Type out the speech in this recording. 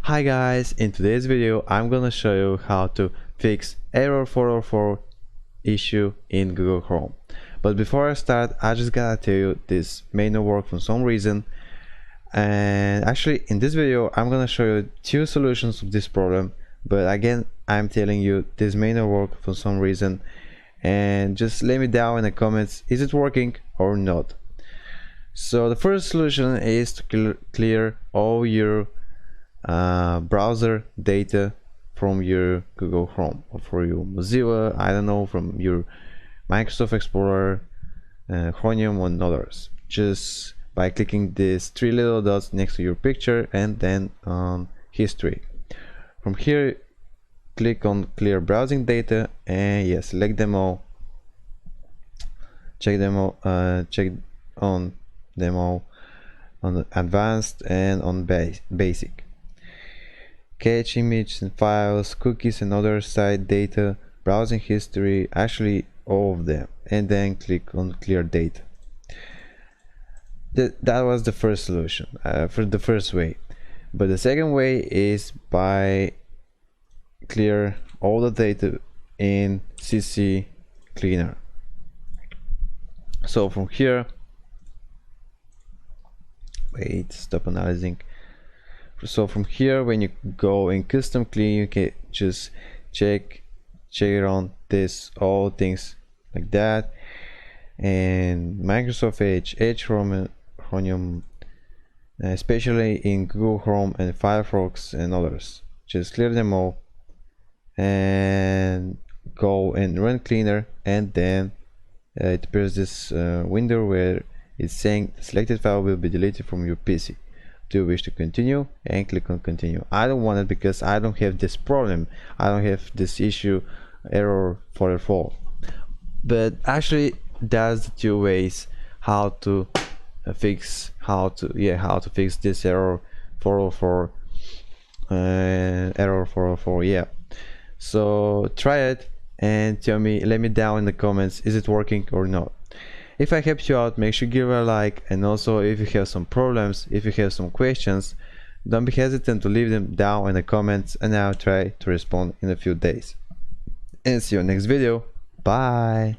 Hi guys, in today's video I'm gonna show you how to fix error 404 issue in Google Chrome. But before I start, I just gotta tell you this may not work for some reason, and actually in this video I'm gonna show you two solutions of this problem, but again I'm telling you this may not work for some reason, and just let me down in the comments, is it working or not. So the first solution is to clear all your browser data from your Google Chrome or for your Mozilla, I don't know, from your Microsoft Explorer, Chromium and others, just by clicking these three little dots next to your picture and then on history. From here click on clear browsing data and yes, select them all, check on them all on advanced and on basic. Cache images and files, cookies and other site data, browsing history, actually all of them, and then click on clear data. That was the first solution for the first way, but the second way is by clear all the data in CC cleaner. So from here, wait, stop analyzing. So from here, when you go in custom clean, you can just check on this, all things like that, and Microsoft Edge Chromium, especially in Google Chrome and Firefox and others. Just clear them all and go and run cleaner, and then it appears this window where it's saying the selected file will be deleted from your PC. Do you wish to continue? And click on continue. I don't want it because I don't have this problem, I don't have this issue, error 404. But actually that's the two ways how to fix this error 404, error 404. Yeah, so try it and tell me, let me down in the comments, is it working or not. If I helped you out, make sure you give a like, and also if you have some problems, if you have some questions, don't be hesitant to leave them down in the comments and I'll try to respond in a few days. And see you next video. Bye.